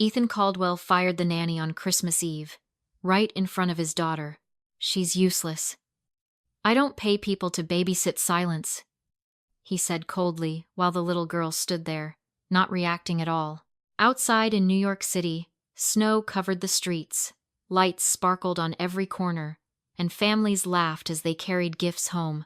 Ethan Caldwell fired the nanny on Christmas Eve, right in front of his daughter. She's useless. I don't pay people to babysit silence, he said coldly while the little girl stood there, not reacting at all. Outside in New York City, snow covered the streets, lights sparkled on every corner, and families laughed as they carried gifts home.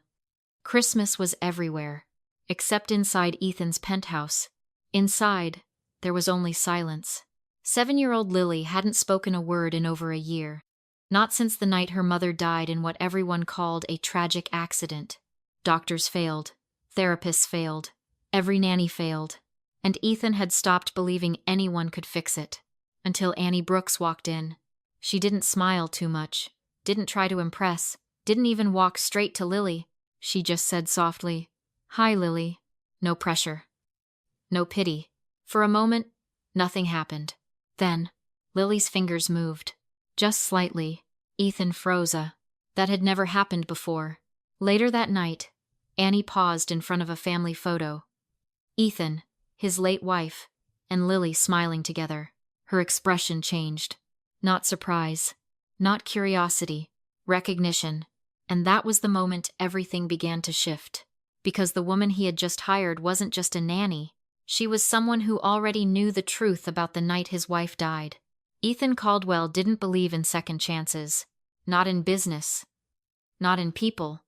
Christmas was everywhere, except inside Ethan's penthouse. Inside, there was only silence. 7-year-old Lily hadn't spoken a word in over a year. Not since the night her mother died in what everyone called a tragic accident. Doctors failed. Therapists failed. Every nanny failed. And Ethan had stopped believing anyone could fix it. Until Annie Brooks walked in. She didn't smile too much, didn't try to impress, didn't even walk straight to Lily. She just said softly, "Hi, Lily." No pressure. No pity. For a moment, nothing happened. Then, Lily's fingers moved. Just slightly. Ethan froze. That had never happened before. Later that night, Annie paused in front of a family photo. Ethan, his late wife, and Lily smiling together. Her expression changed. Not surprise. Not curiosity. Recognition. And that was the moment everything began to shift. Because the woman he had just hired wasn't just a nanny. She was someone who already knew the truth about the night his wife died. Ethan Caldwell didn't believe in second chances. Not in business. Not in people.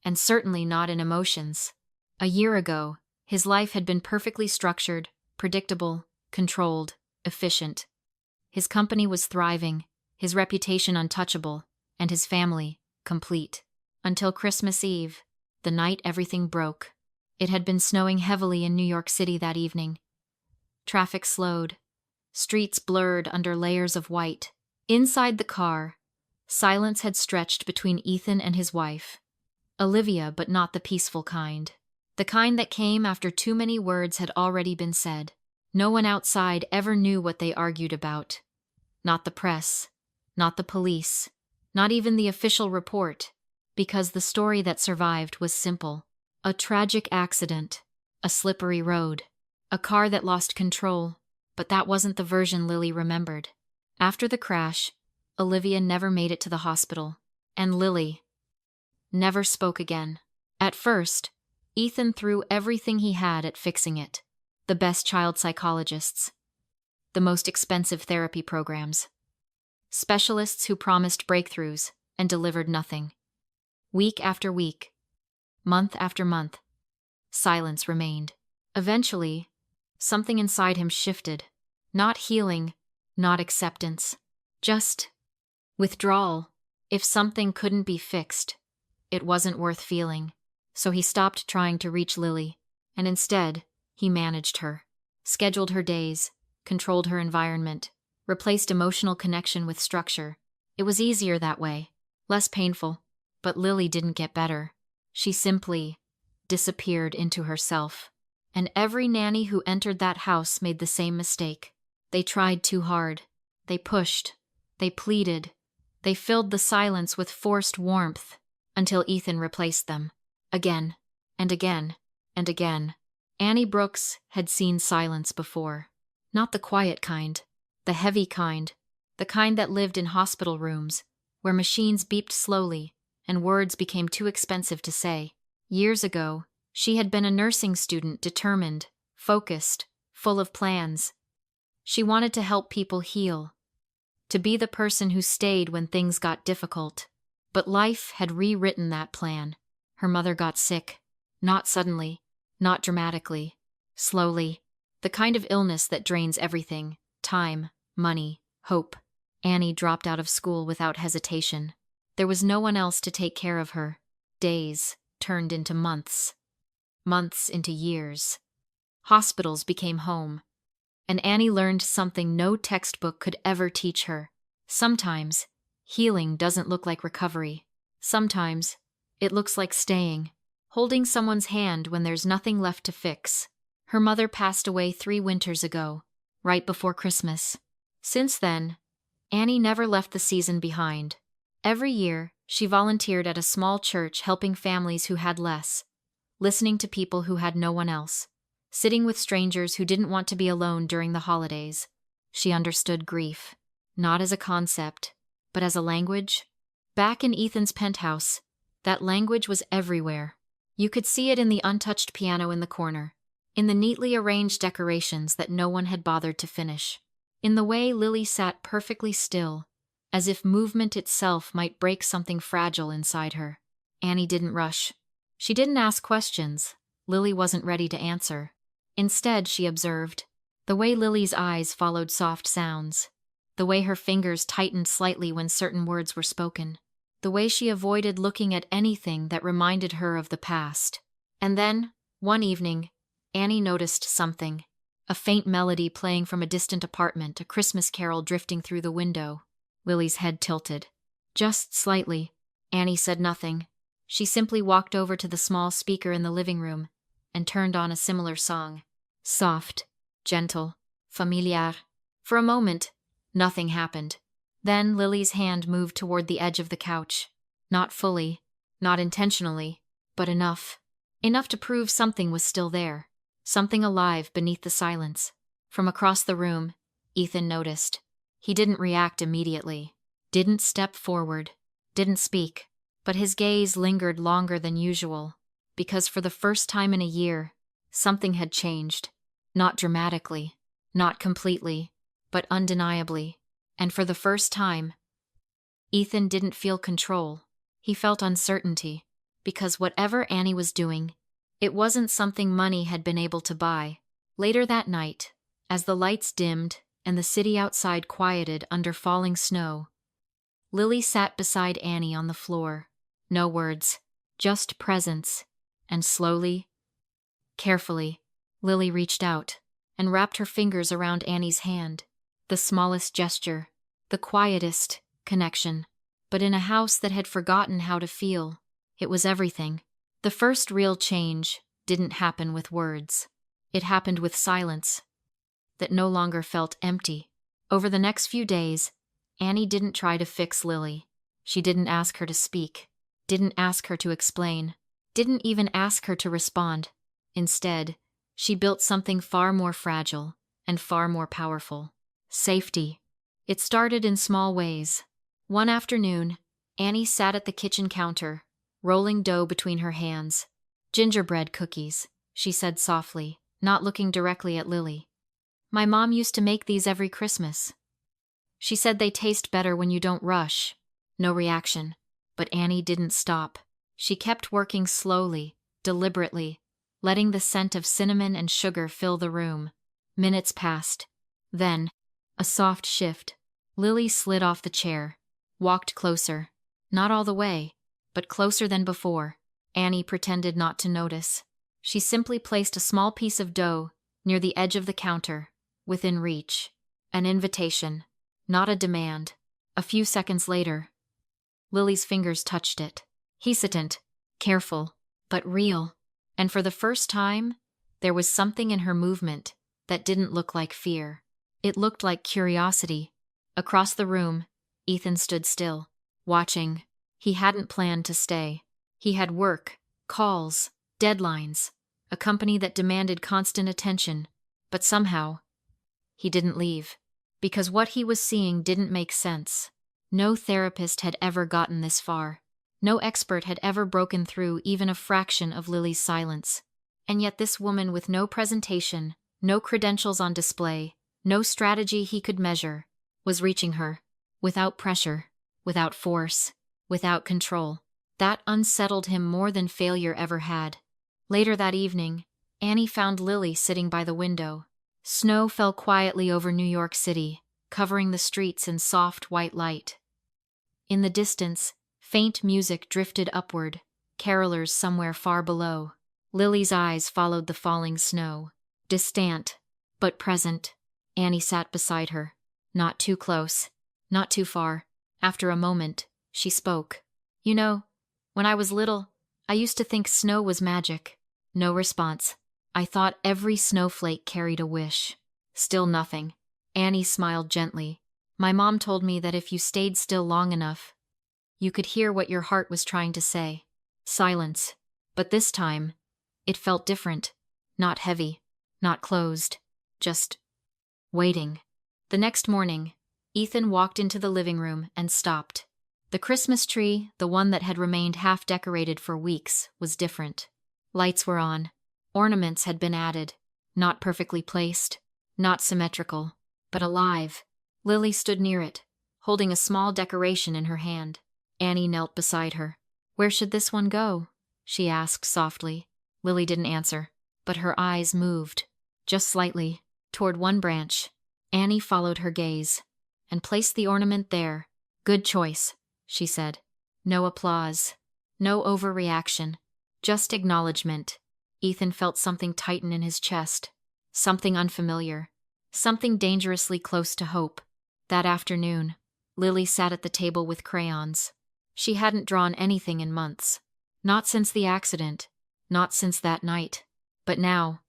And certainly not in emotions. A year ago, his life had been perfectly structured, predictable, controlled, efficient. His company was thriving, his reputation untouchable, and his family complete. Until Christmas Eve, the night everything broke. It had been snowing heavily in New York City that evening. Traffic slowed. Streets blurred under layers of white. Inside the car, silence had stretched between Ethan and his wife. Olivia, but not the peaceful kind. The kind that came after too many words had already been said. No one outside ever knew what they argued about. Not the press. Not the police. Not even the official report. Because the story that survived was simple. A tragic accident. A slippery road. A car that lost control. But that wasn't the version Lily remembered. After the crash, Olivia never made it to the hospital. And Lily never spoke again. At first, Ethan threw everything he had at fixing it. The best child psychologists. The most expensive therapy programs. Specialists who promised breakthroughs and delivered nothing. Week after week. Month after month. Silence remained. Eventually, something inside him shifted. Not healing, not acceptance. Just withdrawal. If something couldn't be fixed, it wasn't worth feeling. So he stopped trying to reach Lily, and instead, he managed her. Scheduled her days, controlled her environment, replaced emotional connection with structure. It was easier that way, less painful. But Lily didn't get better. She simply disappeared into herself. And every nanny who entered that house made the same mistake. They tried too hard. They pushed. They pleaded. They filled the silence with forced warmth until Ethan replaced them. Again, and again, and again. Annie Brooks had seen silence before. Not the quiet kind, the heavy kind, the kind that lived in hospital rooms, where machines beeped slowly and words became too expensive to say. Years ago, she had been a nursing student, determined, focused, full of plans. She wanted to help people heal, to be the person who stayed when things got difficult. But life had rewritten that plan. Her mother got sick. Not suddenly, not dramatically, slowly. The kind of illness that drains everything: time, money, hope. Annie dropped out of school without hesitation. There was no one else to take care of her. Days turned into months. Months into years. Hospitals became home. And Annie learned something no textbook could ever teach her. Sometimes, healing doesn't look like recovery. Sometimes, it looks like staying, holding someone's hand when there's nothing left to fix. Her mother passed away 3 winters ago, right before Christmas. Since then, Annie never left the season behind. Every year, she volunteered at a small church helping families who had less, listening to people who had no one else, sitting with strangers who didn't want to be alone during the holidays. She understood grief, not as a concept, but as a language. Back in Ethan's penthouse, that language was everywhere. You could see it in the untouched piano in the corner, in the neatly arranged decorations that no one had bothered to finish, in the way Lily sat perfectly still, as if movement itself might break something fragile inside her. Annie didn't rush. She didn't ask questions. Lily wasn't ready to answer. Instead, she observed the way Lily's eyes followed soft sounds, the way her fingers tightened slightly when certain words were spoken, the way she avoided looking at anything that reminded her of the past. And then, one evening, Annie noticed something. A faint melody playing from a distant apartment, a Christmas carol drifting through the window. Lily's head tilted. Just slightly. Annie said nothing. She simply walked over to the small speaker in the living room and turned on a similar song. Soft, gentle, familiar. For a moment, nothing happened. Then Lily's hand moved toward the edge of the couch. Not fully, not intentionally, but enough. Enough to prove something was still there. Something alive beneath the silence. From across the room, Ethan noticed. He didn't react immediately. Didn't step forward. Didn't speak. But his gaze lingered longer than usual. Because for the first time in a year, something had changed. Not dramatically. Not completely. But undeniably. And for the first time, Ethan didn't feel control. He felt uncertainty. Because whatever Annie was doing, it wasn't something money had been able to buy. Later that night, as the lights dimmed and the city outside quieted under falling snow, Lily sat beside Annie on the floor. No words, just presence. And slowly, carefully, Lily reached out and wrapped her fingers around Annie's hand. The smallest gesture, the quietest connection. But in a house that had forgotten how to feel, it was everything. The first real change didn't happen with words. It happened with silence that no longer felt empty. Over the next few days, Annie didn't try to fix Lily. She didn't ask her to speak, didn't ask her to explain, didn't even ask her to respond. Instead, she built something far more fragile and far more powerful. Safety. It started in small ways. One afternoon, Annie sat at the kitchen counter, rolling dough between her hands. "Gingerbread cookies," she said softly, not looking directly at Lily. "My mom used to make these every Christmas. She said they taste better when you don't rush." No reaction. But Annie didn't stop. She kept working slowly, deliberately, letting the scent of cinnamon and sugar fill the room. Minutes passed. Then, a soft shift. Lily slid off the chair, walked closer. Not all the way, but closer than before. Annie pretended not to notice. She simply placed a small piece of dough near the edge of the counter, within reach. An invitation, not a demand. A few seconds later, Lily's fingers touched it. Hesitant, careful, but real. And for the first time, there was something in her movement that didn't look like fear. It looked like curiosity. Across the room, Ethan stood still, watching. He hadn't planned to stay. He had work, calls, deadlines, a company that demanded constant attention. But somehow, he didn't leave. Because what he was seeing didn't make sense. No therapist had ever gotten this far. No expert had ever broken through even a fraction of Lily's silence. And yet this woman with no presentation, no credentials on display, no strategy he could measure, was reaching her. Without pressure, without force, without control. That unsettled him more than failure ever had. Later that evening, Annie found Lily sitting by the window. Snow fell quietly over New York City, covering the streets in soft white light. In the distance, faint music drifted upward, carolers somewhere far below. Lily's eyes followed the falling snow. Distant, but present. Annie sat beside her. Not too close, not too far. After a moment, she spoke. "You know, when I was little, I used to think snow was magic." No response. "I thought every snowflake carried a wish." Still nothing. Annie smiled gently. "My mom told me that if you stayed still long enough, you could hear what your heart was trying to say." Silence. But this time, it felt different. Not heavy, not closed. Just waiting. The next morning, Ethan walked into the living room and stopped. The Christmas tree, the one that had remained half decorated for weeks, was different. Lights were on. Ornaments had been added. Not perfectly placed, not symmetrical, but alive. Lily stood near it, holding a small decoration in her hand. Annie knelt beside her. "Where should this one go?" she asked softly. Lily didn't answer, but her eyes moved, just slightly, toward one branch. Annie followed her gaze and placed the ornament there. "Good choice," she said. No applause, no overreaction, just acknowledgement. Ethan felt something tighten in his chest, something unfamiliar, something dangerously close to hope. That afternoon, Lily sat at the table with crayons. She hadn't drawn anything in months. Not since the accident, not since that night. But now,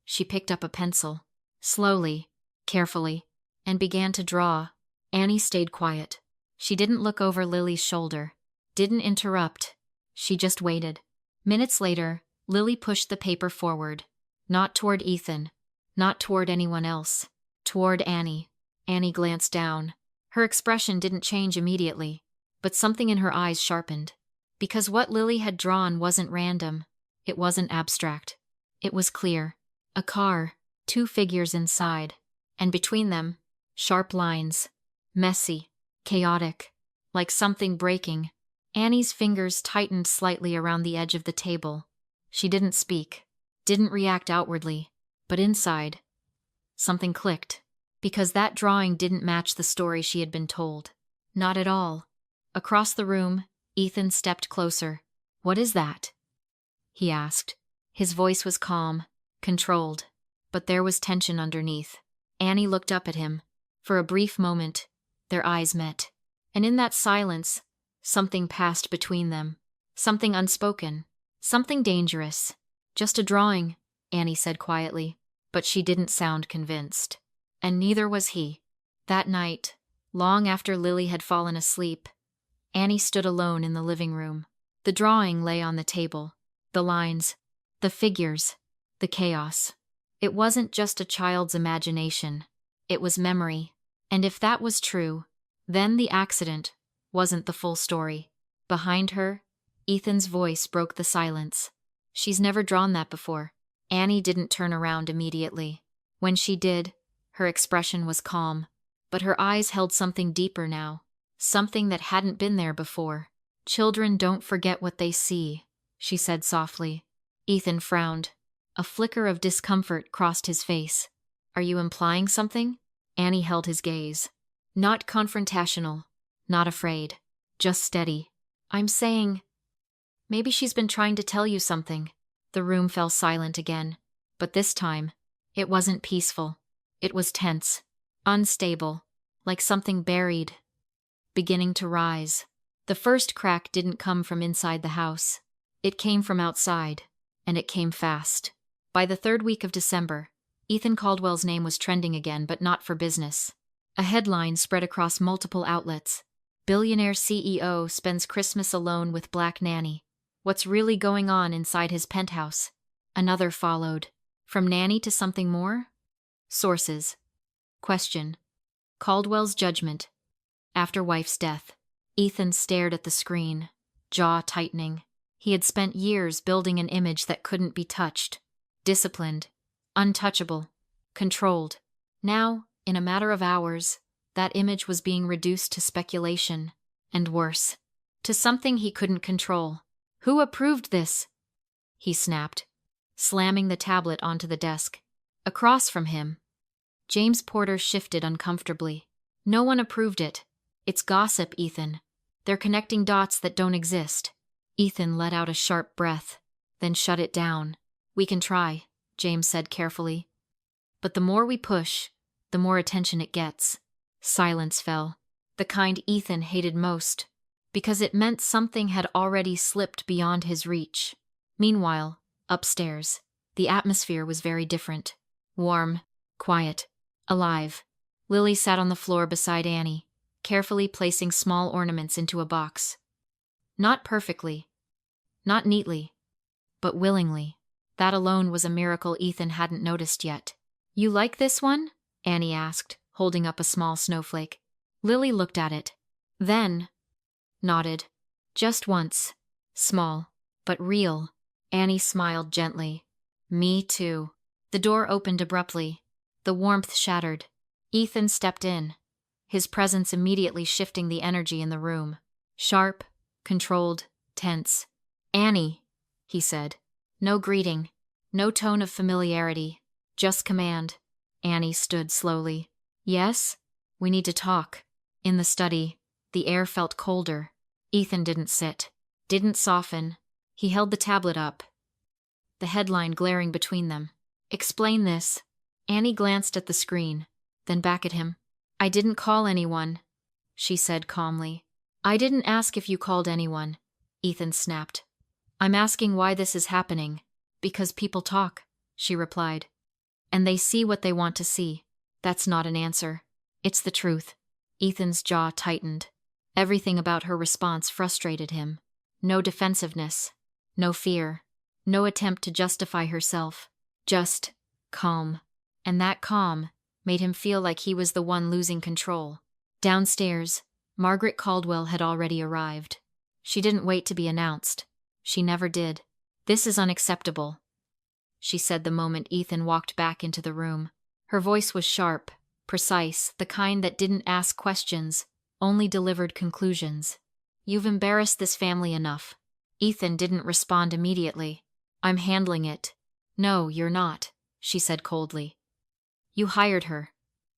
she picked up a pencil, slowly, carefully, and began to draw. Annie stayed quiet. She didn't look over Lily's shoulder, didn't interrupt. She just waited. Minutes later, Lily pushed the paper forward. Not toward Ethan, not toward anyone else, toward Annie. Annie glanced down. Her expression didn't change immediately, but something in her eyes sharpened. Because what Lily had drawn wasn't random. It wasn't abstract. It was clear. A car, 2 figures inside, and between them, sharp lines. Messy, chaotic, like something breaking. Annie's fingers tightened slightly around the edge of the table. She didn't speak, didn't react outwardly, but inside, something clicked. Because that drawing didn't match the story she had been told. Not at all. Across the room, Ethan stepped closer. "What is that?" he asked. His voice was calm, controlled, but there was tension underneath. Annie looked up at him. For a brief moment, their eyes met. And in that silence, something passed between them. Something unspoken. Something dangerous. "Just a drawing," Annie said quietly, but she didn't sound convinced. And neither was he. That night, long after Lily had fallen asleep, Annie stood alone in the living room. The drawing lay on the table. The lines, the figures, the chaos. It wasn't just a child's imagination. It was memory. And if that was true, then the accident wasn't the full story. Behind her, Ethan's voice broke the silence. "She's never drawn that before." Annie didn't turn around immediately. When she did, her expression was calm, but her eyes held something deeper now, something that hadn't been there before. "Children don't forget what they see," she said softly. Ethan frowned. A flicker of discomfort crossed his face. "Are you implying something?" Annie held his gaze. Not confrontational, not afraid, just steady. "I'm saying, maybe she's been trying to tell you something." The room fell silent again, but this time, it wasn't peaceful. It was tense, unstable, like something buried, beginning to rise. The first crack didn't come from inside the house. It came from outside, and it came fast. By the 3rd week of December, Ethan Caldwell's name was trending again, but not for business. A headline spread across multiple outlets. "Billionaire CEO spends Christmas alone with Black Nanny. What's really going on inside his penthouse?" Another followed. "From Nanny to something more?" Sources. Question. Caldwell's judgment. After wife's death. Ethan stared at the screen, jaw tightening. He had spent years building an image that couldn't be touched. Disciplined, untouchable, controlled. Now, in a matter of hours, that image was being reduced to speculation, and worse, to something he couldn't control. "Who approved this?" he snapped, slamming the tablet onto the desk. Across from him, James Porter shifted uncomfortably. "No one approved it. It's gossip, Ethan. They're connecting dots that don't exist." Ethan let out a sharp breath, then shut it down. "We can try," James said carefully. "But the more we push, the more attention it gets." Silence fell, the kind Ethan hated most, because it meant something had already slipped beyond his reach. Meanwhile, upstairs, the atmosphere was very different. Warm, quiet, alive. Lily sat on the floor beside Annie, carefully placing small ornaments into a box. Not perfectly, not neatly, but willingly. That alone was a miracle Ethan hadn't noticed yet. "You like this one?" Annie asked, holding up a small snowflake. Lily looked at it. Then nodded. Just once. Small, but real. Annie smiled gently. Me too. The door opened abruptly. The warmth shattered. Ethan stepped in, his presence immediately shifting the energy in the room. Sharp, controlled, tense. Annie, he said. No greeting, no tone of familiarity, just command. Annie stood slowly. Yes? We need to talk. In the study, the air felt colder. Ethan didn't sit, didn't soften. He held the tablet up, the headline glaring between them. Explain this. Annie glanced at the screen, then back at him. I didn't call anyone, she said calmly. I didn't ask if you called anyone, Ethan snapped. I'm asking why this is happening. Because people talk, she replied. And they see what they want to see. That's not an answer. It's the truth. Ethan's jaw tightened. Everything about her response frustrated him. No defensiveness, no fear, no attempt to justify herself. Just calm. And that calm made him feel like he was the one losing control. Downstairs, Margaret Caldwell had already arrived. She didn't wait to be announced. She never did. This is unacceptable, she said the moment Ethan walked back into the room. Her voice was sharp, precise, the kind that didn't ask questions, only delivered conclusions. You've embarrassed this family enough. Ethan didn't respond immediately. I'm handling it. No, you're not, she said coldly. You hired her.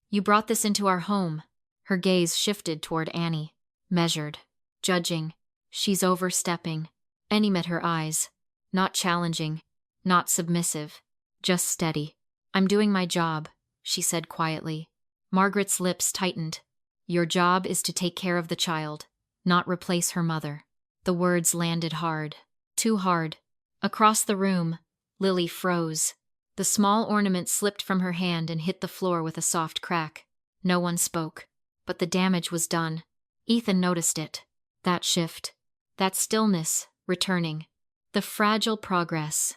You brought this into our home. Her gaze shifted toward Annie, measured, judging. She's overstepping. Annie met her eyes. Not challenging, not submissive, just steady. I'm doing my job, she said quietly. Margaret's lips tightened. Your job is to take care of the child, not replace her mother. The words landed hard. Too hard. Across the room, Lily froze. The small ornament slipped from her hand and hit the floor with a soft crack. No one spoke, but the damage was done. Ethan noticed it. That shift, that stillness, returning. The fragile progress.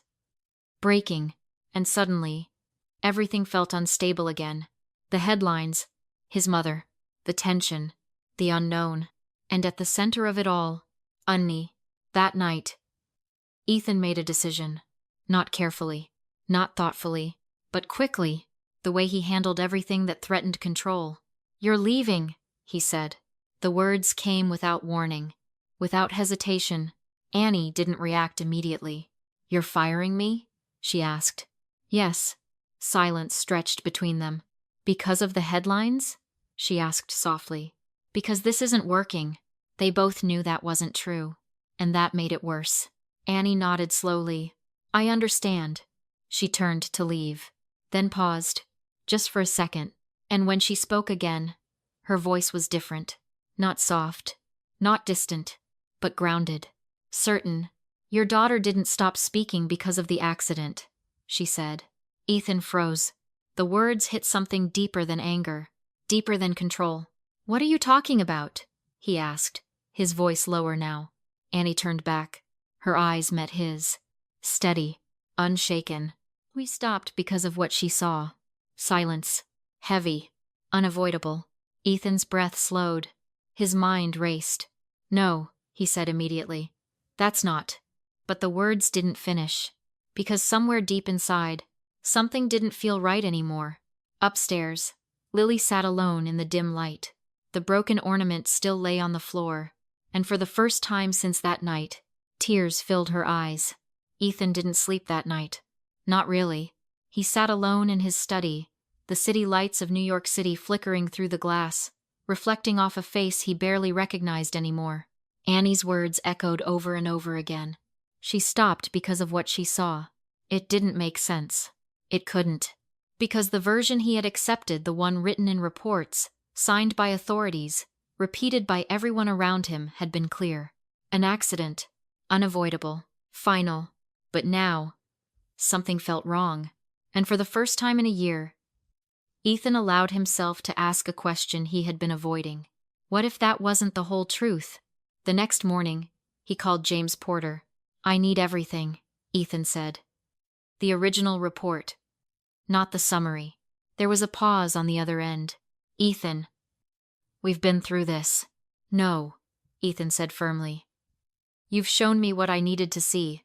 Breaking, and suddenly, everything felt unstable again. The headlines, his mother, the tension, the unknown, and at the center of it all, Unni. That night, Ethan made a decision. Not carefully, not thoughtfully, but quickly, the way he handled everything that threatened control. You're leaving, he said. The words came without warning, without hesitation. Annie didn't react immediately. You're firing me? She asked. Yes. Silence stretched between them. Because of the headlines? She asked softly. Because this isn't working. They both knew that wasn't true, and that made it worse. Annie nodded slowly. I understand. She turned to leave, then paused, just for a second, and when she spoke again, her voice was different. Not soft, not distant, but grounded. Certain. Your daughter didn't stop speaking because of the accident, she said. Ethan froze. The words hit something deeper than anger, deeper than control. What are you talking about? He asked, his voice lower now. Annie turned back. Her eyes met his. Steady, unshaken. We stopped because of what she saw. Silence. Heavy. Unavoidable. Ethan's breath slowed. His mind raced. No, he said immediately. That's not. But the words didn't finish. Because somewhere deep inside, something didn't feel right anymore. Upstairs, Lily sat alone in the dim light. The broken ornament still lay on the floor, and for the first time since that night, tears filled her eyes. Ethan didn't sleep that night. Not really. He sat alone in his study, the city lights of New York City flickering through the glass, reflecting off a face he barely recognized anymore. Annie's words echoed over and over again. She stopped because of what she saw. It didn't make sense. It couldn't. Because the version he had accepted, the one written in reports, signed by authorities, repeated by everyone around him, had been clear. An accident. Unavoidable. Final. But now, something felt wrong. And for the first time in a year, Ethan allowed himself to ask a question he had been avoiding. What if that wasn't the whole truth? The next morning, he called James Porter. I need everything, Ethan said. The original report, not the summary. There was a pause on the other end. Ethan, we've been through this. No, Ethan said firmly. You've shown me what I needed to see.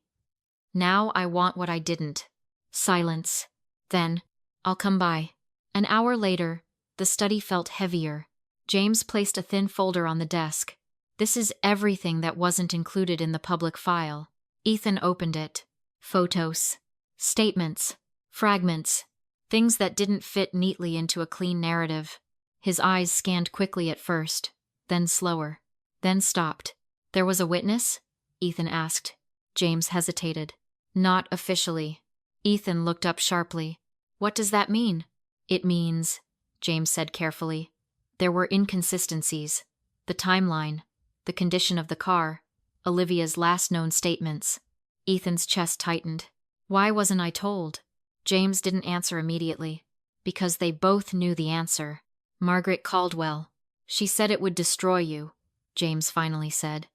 Now I want what I didn't. Silence. Then, I'll come by. An hour later, the study felt heavier. James placed a thin folder on the desk. This is everything that wasn't included in the public file. Ethan opened it. Photos, statements, fragments, things that didn't fit neatly into a clean narrative. His eyes scanned quickly at first, then slower, then stopped. There was a witness? Ethan asked. James hesitated. Not officially. Ethan looked up sharply. What does that mean? It means, James said carefully, there were inconsistencies. The timeline, the condition of the car, Olivia's last known statements. Ethan's chest tightened. Why wasn't I told? James didn't answer immediately. Because they both knew the answer. Margaret Caldwell. She said it would destroy you, James finally said.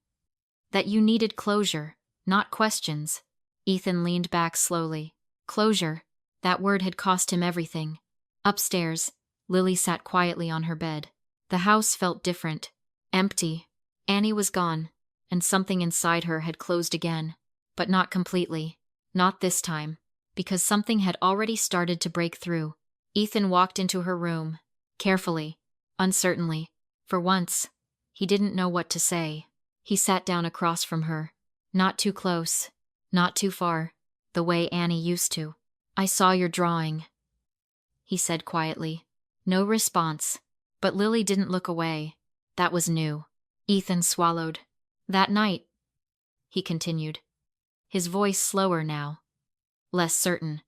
That you needed closure, not questions. Ethan leaned back slowly. Closure. That word had cost him everything. Upstairs, Lily sat quietly on her bed. The house felt different. Empty. Annie was gone, and something inside her had closed again. But not completely. Not this time. Because something had already started to break through. Ethan walked into her room. Carefully. Uncertainly. For once, he didn't know what to say. He sat down across from her. Not too close. Not too far. The way Annie used to. I saw your drawing, he said quietly. No response. But Lily didn't look away. That was new. Ethan swallowed. That night, he continued. His voice slower now. Less certain.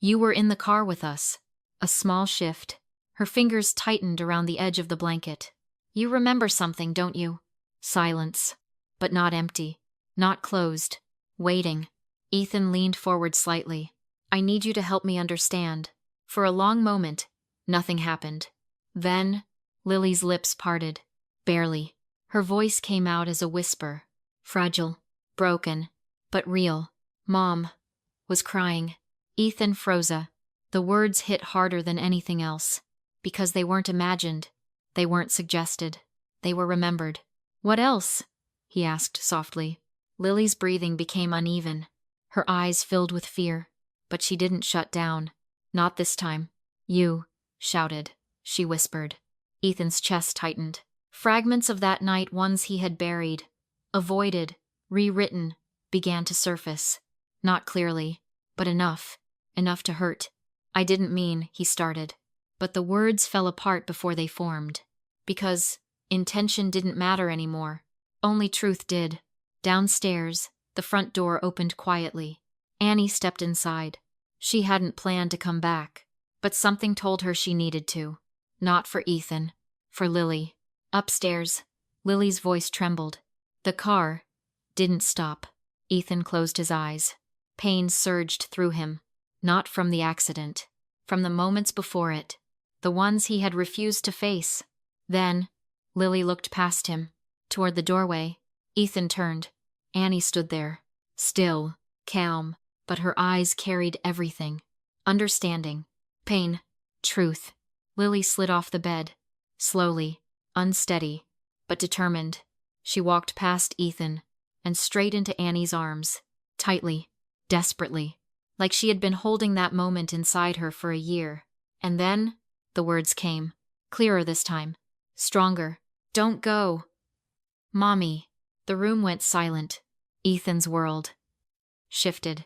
You were in the car with us. A small shift. Her fingers tightened around the edge of the blanket. You remember something, don't you? Silence. But not empty. Not closed. Waiting. Ethan leaned forward slightly. I need you to help me understand. For a long moment, nothing happened. Then, Lily's lips parted. Barely. Her voice came out as a whisper. Fragile. Broken. But real. Mom was crying. Ethan froze. The words hit harder than anything else. Because they weren't imagined. They weren't suggested. They were remembered. What else? He asked softly. Lily's breathing became uneven. Her eyes filled with fear. But she didn't shut down. Not this time. You shouted, she whispered. Ethan's chest tightened. Fragments of that night, ones he had buried, avoided, rewritten, began to surface. Not clearly, but enough. Enough to hurt. I didn't mean, he started. But the words fell apart before they formed. Because intention didn't matter anymore. Only truth did. Downstairs, the front door opened quietly. Annie stepped inside. She hadn't planned to come back, but something told her she needed to. Not for Ethan. For Lily. Upstairs, Lily's voice trembled. The car didn't stop. Ethan closed his eyes. Pain surged through him. Not from the accident. From the moments before it. The ones he had refused to face. Then, Lily looked past him. Toward the doorway. Ethan turned. Annie stood there. Still. Calm. But her eyes carried everything. Understanding. Pain. Truth. Lily slid off the bed. Slowly. Unsteady. But determined. She walked past Ethan. And straight into Annie's arms. Tightly. Desperately. Like she had been holding that moment inside her for a year. And then, the words came. Clearer this time. Stronger. Don't go. Mommy. The room went silent. Ethan's world shifted.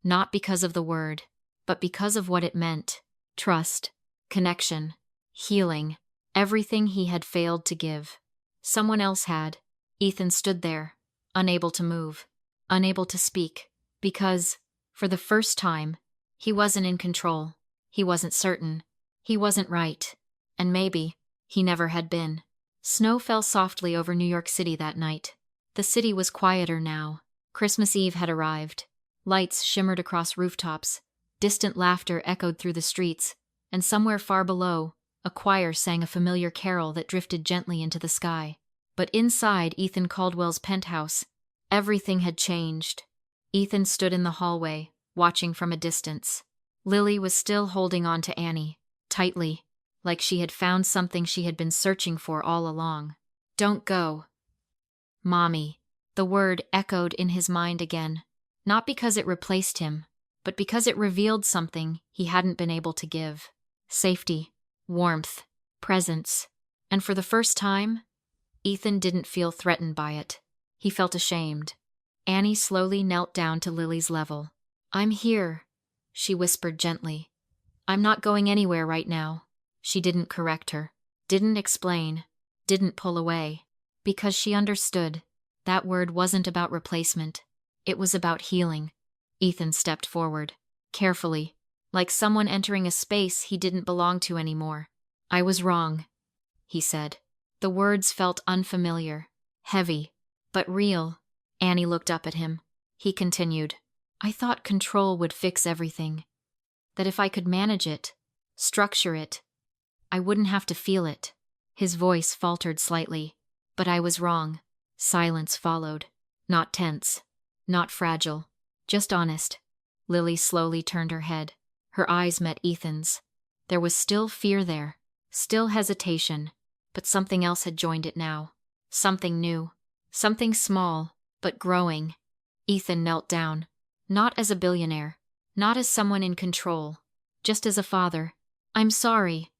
Not because of the word, but because of what it meant. Trust. Connection. Healing. Everything he had failed to give. Someone else had. Ethan stood there, unable to move, unable to speak, because, for the first time, he wasn't in control. He wasn't certain. He wasn't right. And maybe, he never had been. Snow fell softly over New York City that night. The city was quieter now. Christmas Eve had arrived. Lights shimmered across rooftops. Distant laughter echoed through the streets. And somewhere far below, a choir sang a familiar carol that drifted gently into the sky. But inside Ethan Caldwell's penthouse, everything had changed. Ethan stood in the hallway, watching from a distance. Lily was still holding on to Annie, tightly, like she had found something she had been searching for all along. Don't go. Mommy. The word echoed in his mind again, not because it replaced him, but because it revealed something he hadn't been able to give. Safety, warmth, presence. And for the first time, Ethan didn't feel threatened by it. He felt ashamed. Annie slowly knelt down to Lily's level. I'm here, she whispered gently. I'm not going anywhere right now. She didn't correct her, didn't explain, didn't pull away, because she understood. That word wasn't about replacement. It was about healing. Ethan stepped forward, carefully, like someone entering a space he didn't belong to anymore. I was wrong, he said. The words felt unfamiliar, heavy, but real. Annie looked up at him. He continued. I thought control would fix everything. That if I could manage it, structure it, I wouldn't have to feel it. His voice faltered slightly, but I was wrong. Silence followed. Not tense, not fragile, just honest. Lily slowly turned her head. Her eyes met Ethan's. There was still fear there, still hesitation, but something else had joined it now. Something new, something small, but growing. Ethan knelt down, not as a billionaire, not as someone in control, just as a father. I'm sorry,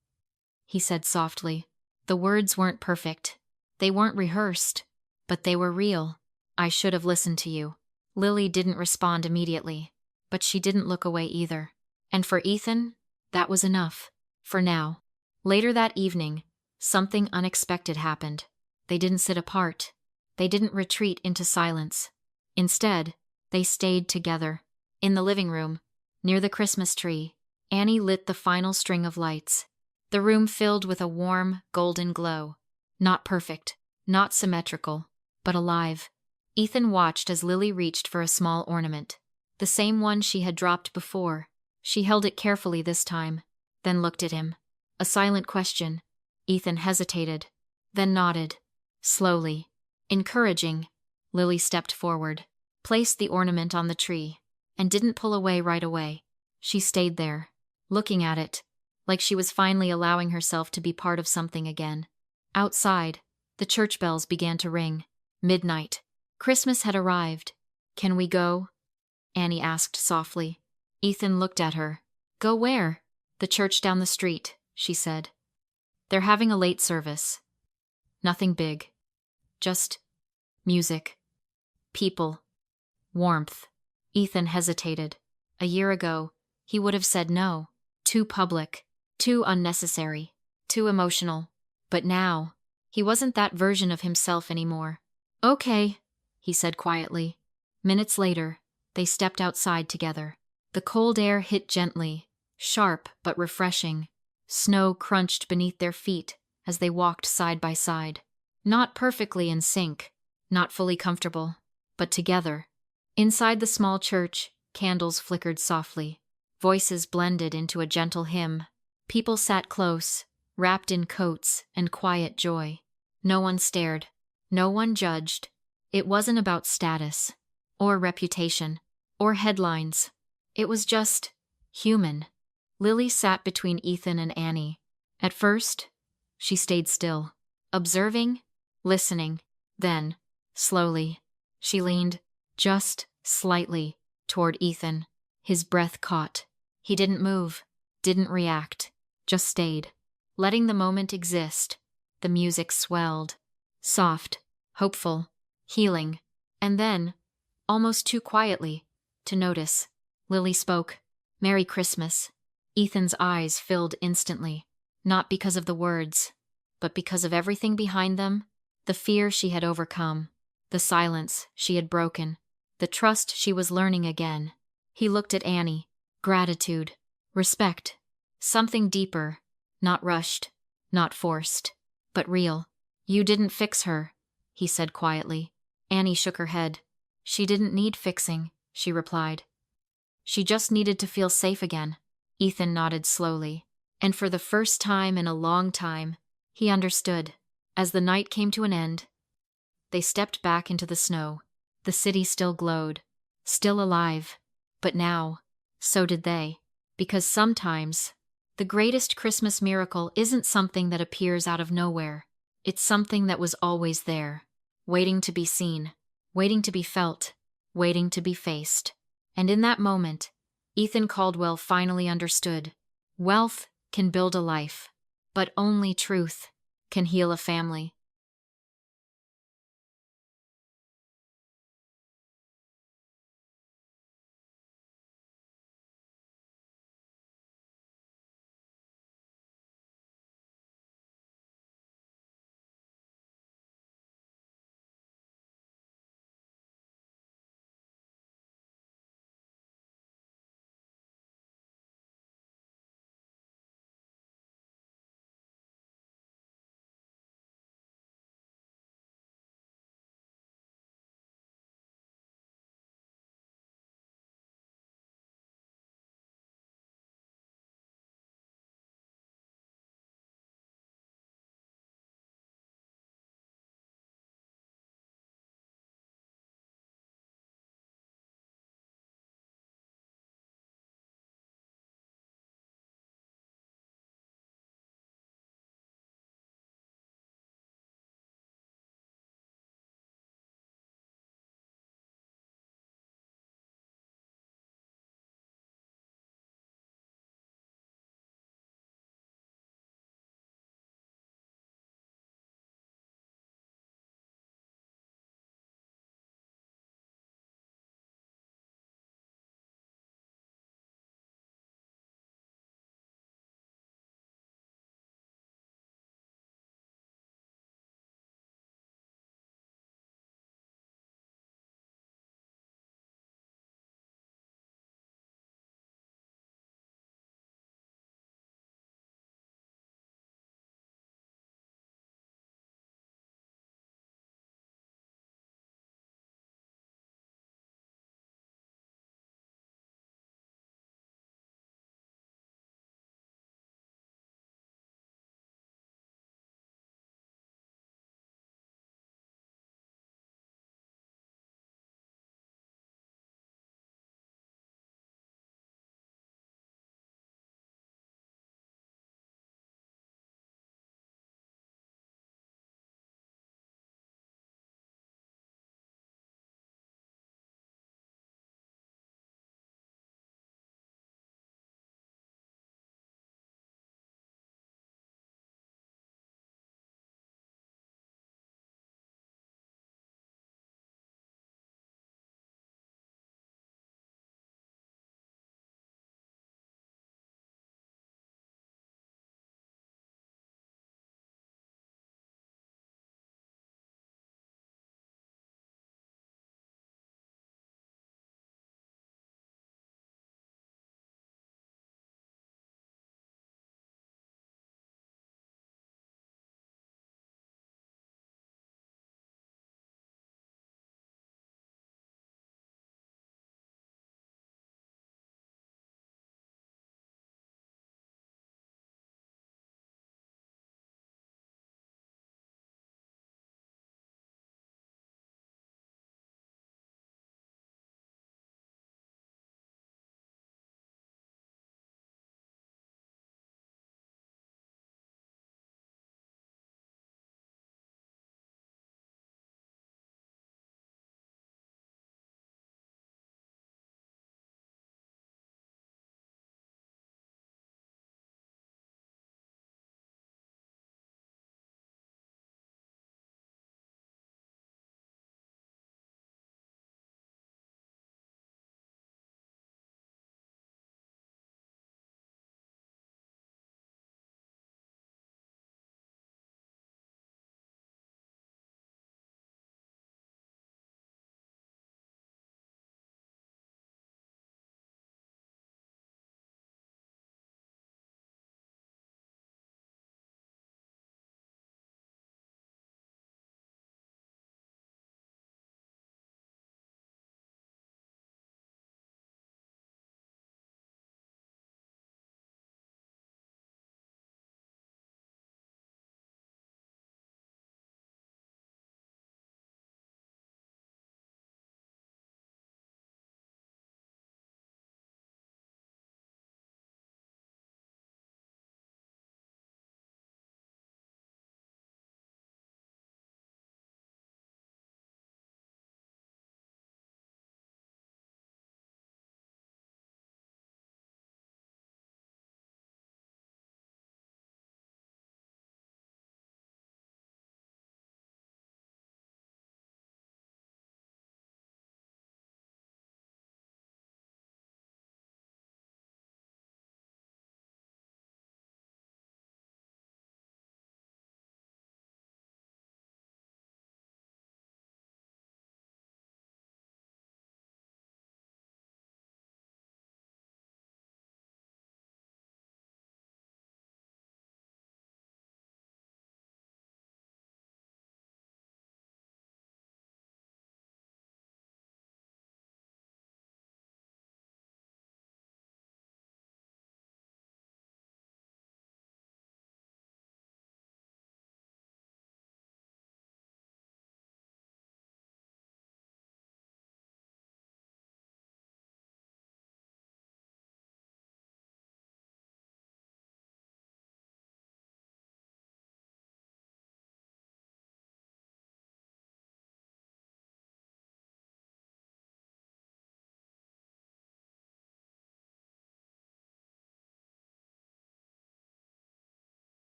he said softly. The words weren't perfect. They weren't rehearsed. But they were real. I should have listened to you. Lily didn't respond immediately, but she didn't look away either. And for Ethan, that was enough. For now. Later that evening, something unexpected happened. They didn't sit apart. They didn't retreat into silence. Instead, they stayed together. In the living room, near the Christmas tree, Annie lit the final string of lights. The room filled with a warm, golden glow. Not perfect, not symmetrical, but alive. Ethan watched as Lily reached for a small ornament, the same one she had dropped before. She held it carefully this time, then looked at him. A silent question. Ethan hesitated, then nodded. Slowly, encouraging, Lily stepped forward, placed the ornament on the tree, and didn't pull away right away. She stayed there, looking at it, like she was finally allowing herself to be part of something again. Outside, the church bells began to ring. Midnight. Christmas had arrived. Can we go? Annie asked softly. Ethan looked at her. Go where? The church down the street, she said. They're having a late service. Nothing big. Just music. People. Warmth. Ethan hesitated. A year ago, he would have said no. Too public. Too unnecessary. Too emotional. But now, he wasn't that version of himself anymore. Okay, he said quietly. Minutes later, they stepped outside together. The cold air hit gently, sharp but refreshing. Snow crunched beneath their feet as they walked side by side. Not perfectly in sync, not fully comfortable, but together. Inside the small church, candles flickered softly. Voices blended into a gentle hymn. People sat close, wrapped in coats and quiet joy. No one stared. No one judged. It wasn't about status, or reputation, or headlines. It was just human. Lily sat between Ethan and Annie. At first, she stayed still, observing, listening. Then, slowly, she leaned, just slightly, toward Ethan. His breath caught. He didn't move, didn't react, just stayed, letting the moment exist. The music swelled, soft, hopeful, healing. And then, almost too quietly to notice, Lily spoke, "Merry Christmas." Ethan's eyes filled instantly, not because of the words, but because of everything behind them, the fear she had overcome, the silence she had broken, the trust she was learning again. He looked at Annie, gratitude, respect, something deeper, not rushed, not forced, but real. You didn't fix her, he said quietly. Annie shook her head. She didn't need fixing, she replied. She just needed to feel safe again. Ethan nodded slowly, and for the first time in a long time, he understood. As the night came to an end, they stepped back into the snow. The city still glowed, still alive, but now, so did they. Because sometimes, The greatest Christmas miracle isn't something that appears out of nowhere. It's something that was always there, waiting to be seen, waiting to be felt, waiting to be faced. And in that moment, Ethan Caldwell finally understood. Wealth can build a life, but only truth can heal a family.